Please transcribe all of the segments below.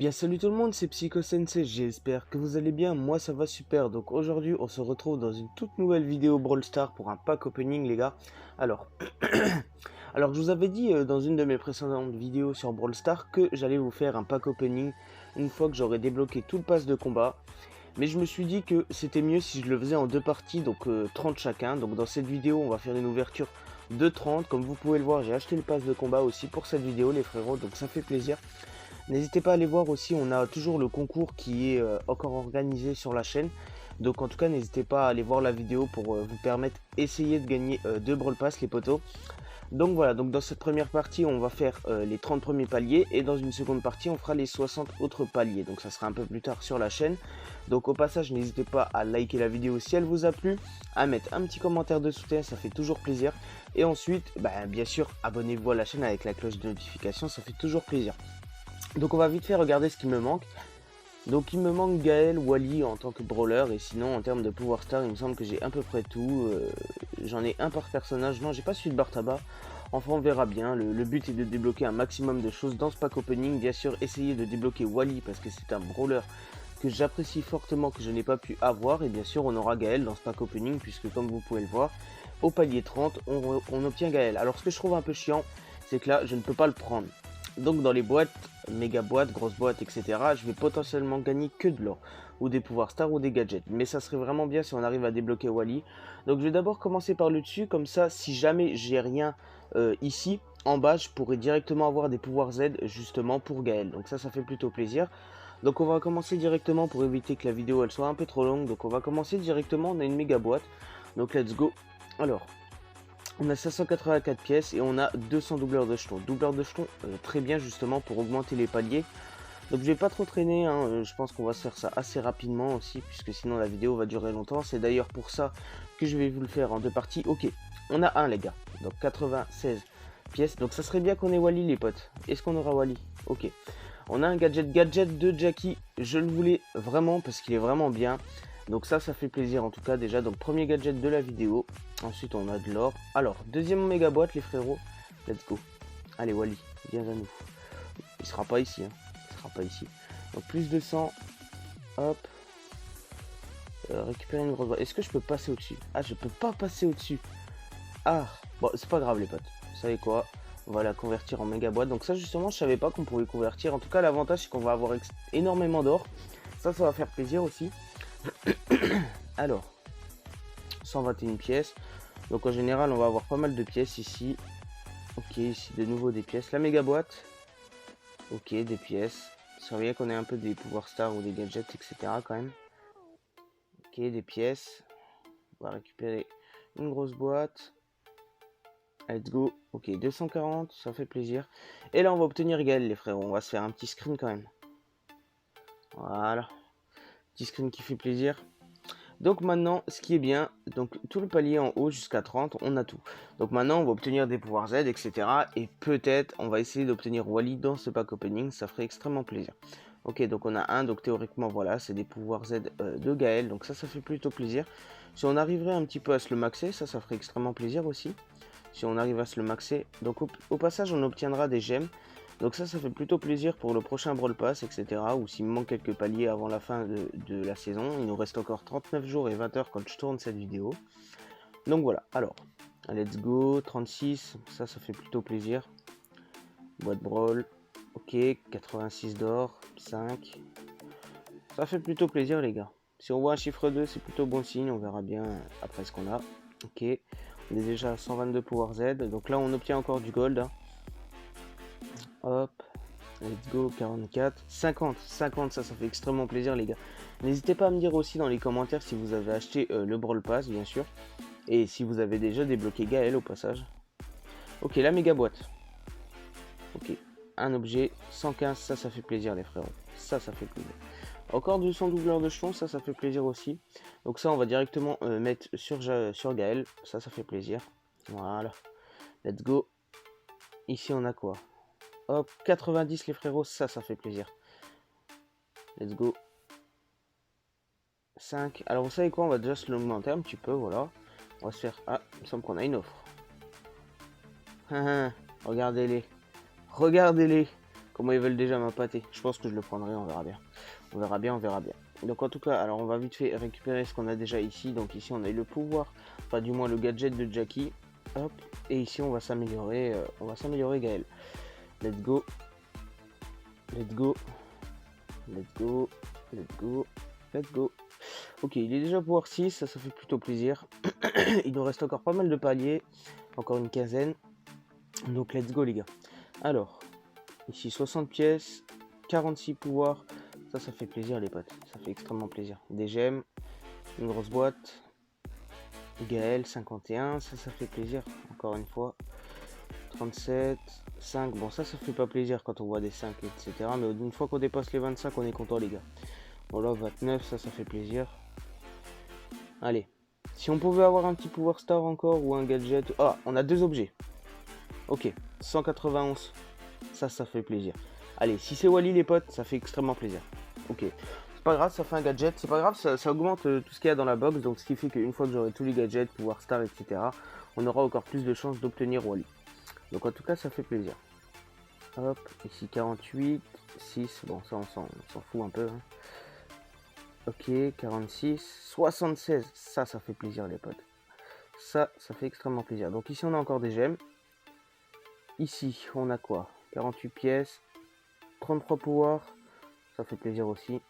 Eh bien salut tout le monde, c'est Psycho Sensei, j'espère que vous allez bien, moi ça va super. Donc aujourd'hui on se retrouve dans une toute nouvelle vidéo Brawl Stars pour un pack opening les gars. Alors, alors je vous avais dit dans une de mes précédentes vidéos sur Brawl Stars que j'allais vous faire un pack opening une fois que j'aurais débloqué tout le pass de combat. Mais je me suis dit que c'était mieux si je le faisais en deux parties, donc 30 chacun. Donc dans cette vidéo on va faire une ouverture de 30. Comme vous pouvez le voir, j'ai acheté le pass de combat aussi pour cette vidéo les frérots, donc ça fait plaisir. N'hésitez pas à aller voir aussi, on a toujours le concours qui est encore organisé sur la chaîne. Donc en tout cas, n'hésitez pas à aller voir la vidéo pour vous permettre d'essayer de gagner 2 Brawl Pass les potos. Donc voilà, donc dans cette première partie, on va faire les 30 premiers paliers et dans une seconde partie, on fera les 60 autres paliers. Donc ça sera un peu plus tard sur la chaîne. Donc au passage, n'hésitez pas à liker la vidéo si elle vous a plu, à mettre un petit commentaire de soutien, ça fait toujours plaisir. Et ensuite, bien sûr, abonnez-vous à la chaîne avec la cloche de notification, ça fait toujours plaisir. Donc on va vite fait regarder ce qui me manque. Donc il me manque Gaël, Wally en tant que brawler. Et sinon en termes de pouvoir star, il me semble que j'ai à peu près tout. J'en ai un par personnage. Non, j'ai pas celui de Bartaba. Enfin on verra bien. Le but est de débloquer un maximum de choses dans ce pack opening. Bien sûr essayer de débloquer Wally parce que c'est un brawler que j'apprécie fortement, que je n'ai pas pu avoir. Et bien sûr on aura Gaël dans ce pack opening puisque comme vous pouvez le voir, au palier 30 on obtient Gaël. Alors ce que je trouve un peu chiant, c'est que là je ne peux pas le prendre. Donc dans les boîtes, méga boîtes, grosses boîtes, etc., je vais potentiellement gagner que de l'or, ou des pouvoirs stars, ou des gadgets. Mais ça serait vraiment bien si on arrive à débloquer Wally. Donc je vais d'abord commencer par le dessus, comme ça, si jamais j'ai rien ici, en bas, je pourrais directement avoir des pouvoirs Z, justement, pour Gaël. Donc ça fait plutôt plaisir. Donc on va commencer directement pour éviter que la vidéo elle soit un peu trop longue. Donc on va commencer directement, on a une méga boîte. Donc let's go. Alors, on a 584 pièces et on a 200 doubleurs de jetons. Doubleurs de jetons, très bien justement pour augmenter les paliers. Donc je vais pas trop traîner, hein, je pense qu'on va se faire ça assez rapidement aussi, puisque sinon la vidéo va durer longtemps. C'est d'ailleurs pour ça que je vais vous le faire en deux parties. Ok, on a un les gars, donc 96 pièces. Donc ça serait bien qu'on ait Wally les potes. Est-ce qu'on aura Wally? Ok. On a un gadget de Jackie, je le voulais vraiment parce qu'il est vraiment bien. Donc ça fait plaisir en tout cas déjà. Donc premier gadget de la vidéo. Ensuite on a de l'or. Alors deuxième méga boîte les frérots. Let's go. Allez Wally, viens à nous. Il sera pas ici. Hein. Il sera pas ici. Donc plus de 100. Hop. Récupérer une grosse boîte. Est-ce que je peux passer au-dessus? Ah je peux pas passer au-dessus. Ah. Bon c'est pas grave les potes. Vous savez quoi? On va la convertir en méga boîte. Donc ça justement je savais pas qu'on pouvait convertir. En tout cas l'avantage c'est qu'on va avoir énormément d'or. Ça va faire plaisir aussi. Alors 121 pièces. Donc en général on va avoir pas mal de pièces ici. Ok, ici de nouveau des pièces. La méga boîte. Ok, des pièces. Surveillez qu'on ait un peu des pouvoirs stars ou des gadgets, etc. quand même. Ok, des pièces. On va récupérer une grosse boîte. Let's go. Ok, 240, ça fait plaisir. Et là on va obtenir Gaël les frérots. On va se faire un petit screen quand même. Voilà. Petit screen qui fait plaisir. Donc maintenant, ce qui est bien, donc tout le palier en haut jusqu'à 30, on a tout. Donc maintenant, on va obtenir des pouvoirs Z, etc. Et peut-être, on va essayer d'obtenir Wally dans ce pack opening, ça ferait extrêmement plaisir. Ok, donc on a un, donc théoriquement, voilà, c'est des pouvoirs Z de Gaël, donc ça fait plutôt plaisir. Si on arriverait un petit peu à se le maxer, ça ferait extrêmement plaisir aussi. Si on arrive à se le maxer, donc au passage, on obtiendra des gemmes. Donc ça fait plutôt plaisir pour le prochain Brawl Pass, etc. Ou s'il me manque quelques paliers avant la fin de la saison. Il nous reste encore 39 jours et 20 heures quand je tourne cette vidéo. Donc voilà, alors, let's go, 36, ça fait plutôt plaisir. Boîte Brawl, ok, 86 d'or, 5. Ça fait plutôt plaisir les gars. Si on voit un chiffre 2, c'est plutôt bon signe, on verra bien après ce qu'on a. Ok, on est déjà à 122 pouvoir Z, donc là on obtient encore du gold. Hein. Hop, let's go, 44, 50, ça fait extrêmement plaisir les gars. N'hésitez pas à me dire aussi dans les commentaires si vous avez acheté le Brawl Pass bien sûr. Et si vous avez déjà débloqué Gaël au passage. Ok, la méga boîte. Ok, un objet, 115, ça fait plaisir les frérots. Ça fait plaisir. Encore 200 doubleurs de jetons, ça fait plaisir aussi. Donc ça on va directement mettre sur Gaël, ça fait plaisir. Voilà, let's go. Ici on a quoi? Hop, 90 les frérots, ça fait plaisir. Let's go. 5. Alors vous savez quoi, on va déjà se l'augmenter un petit peu, voilà. On va se faire... Ah, il me semble qu'on a une offre. Regardez-les. Regardez-les. Comment ils veulent déjà m'appâter. Je pense que je le prendrai, on verra bien. On verra bien, on verra bien. Donc en tout cas, alors on va vite fait récupérer ce qu'on a déjà ici. Donc ici on a eu le pouvoir, enfin du moins le gadget de Jackie. Hop, et ici on va s'améliorer Gaël. Let's go. Let's go. Let's go. Let's go. Let's go. Ok, il est déjà pouvoir 6, ça fait plutôt plaisir. Il nous reste encore pas mal de paliers. Encore une quinzaine. Donc let's go les gars. Alors, ici 60 pièces, 46 pouvoirs. Ça fait plaisir les potes. Ça fait extrêmement plaisir. Des gemmes, une grosse boîte. Gaël 51, ça fait plaisir. Encore une fois. 37, 5. Bon ça fait pas plaisir quand on voit des 5, etc. Mais une fois qu'on dépasse les 25, on est content les gars. Voilà, 29, ça fait plaisir. Allez. Si on pouvait avoir un petit pouvoir star encore ou un gadget. Ah, on a 2 objets. Ok, 191. Ça fait plaisir. Allez, si c'est Wally les potes, ça fait extrêmement plaisir. Ok, c'est pas grave, ça fait un gadget. C'est pas grave, ça augmente tout ce qu'il y a dans la box. Donc ce qui fait qu'une fois que j'aurai tous les gadgets, pouvoir star, etc., on aura encore plus de chances d'obtenir Wally. Donc en tout cas, ça fait plaisir. Hop, ici 48, 6. Bon, ça on s'en fout un peu. Hein. Ok, 46, 76. Ça fait plaisir les potes. Ça fait extrêmement plaisir. Donc ici on a encore des gemmes. Ici on a quoi? 48 pièces, 33 pouvoirs, ça fait plaisir aussi.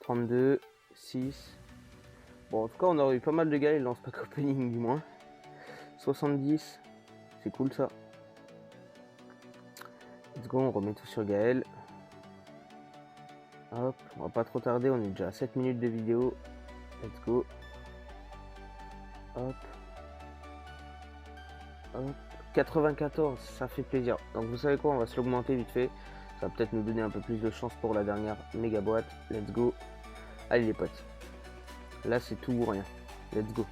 32, 6. Bon en tout cas on aurait eu pas mal de gars, il lance pack opening du moins. 70, c'est cool ça. Let's go, on remet tout sur Gaël. Hop, on va pas trop tarder, on est déjà à 7 minutes de vidéo. Let's go. Hop. Hop. 94, ça fait plaisir. Donc vous savez quoi, on va se l'augmenter vite fait. Ça va peut-être nous donner un peu plus de chance pour la dernière méga boîte. Let's go. Allez les potes. Là c'est tout ou rien. Let's go.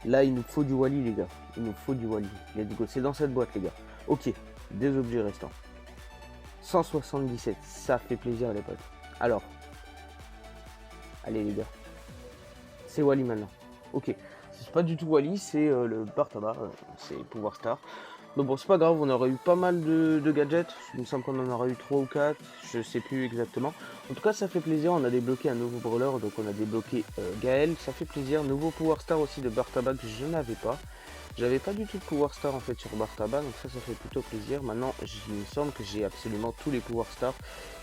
Là il nous faut du Wally les gars. Il nous faut du Wally. Let's go. C'est dans cette boîte les gars. Ok. 2 objets restants. 177. Ça fait plaisir les potes. Alors. Allez les gars. C'est Wally maintenant. Ok. C'est pas du tout Wally, c'est le bar tabac. C'est pouvoir star. Donc bon, c'est pas grave, on aurait eu pas mal de gadgets. Il me semble qu'on en aurait eu 3 ou 4, je sais plus exactement. En tout cas, ça fait plaisir, on a débloqué un nouveau brawler, donc on a débloqué Gaël, ça fait plaisir. Nouveau pouvoir star aussi de Bar Tabac que je n'avais pas. J'avais pas du tout de pouvoir star en fait sur Bar Tabac, donc ça fait plutôt plaisir. Maintenant, il me semble que j'ai absolument tous les pouvoirs stars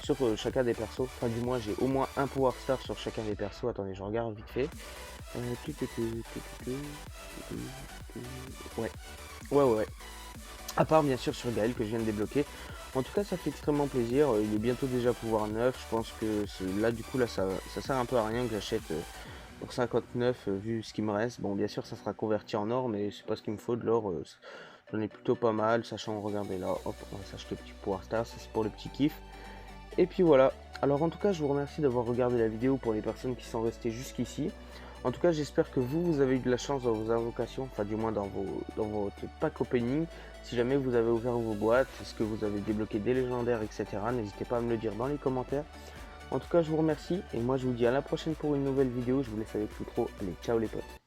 sur chacun des persos. Enfin, du moins, j'ai au moins un pouvoir star sur chacun des persos. Attendez, je regarde vite fait. Ouais. À part bien sûr sur Gaël que je viens de débloquer. En tout cas ça fait extrêmement plaisir. Il est bientôt déjà pouvoir 9. Je pense que là du coup là ça sert un peu à rien que j'achète pour 59 vu ce qui me reste. Bon bien sûr ça sera converti en or mais c'est pas ce qu'il me faut de l'or. J'en ai plutôt pas mal. Sachant regardez là, hop on va s'acheter le petit pouvoir star. Ça c'est pour le petit kiff. Et puis voilà. Alors en tout cas je vous remercie d'avoir regardé la vidéo pour les personnes qui sont restées jusqu'ici. En tout cas, j'espère que vous avez eu de la chance dans vos invocations, enfin du moins dans votre pack opening. Si jamais vous avez ouvert vos boîtes, est-ce que vous avez débloqué des légendaires, etc. N'hésitez pas à me le dire dans les commentaires. En tout cas, je vous remercie et moi je vous dis à la prochaine pour une nouvelle vidéo. Je vous laisse avec tout trop. Allez, ciao les potes.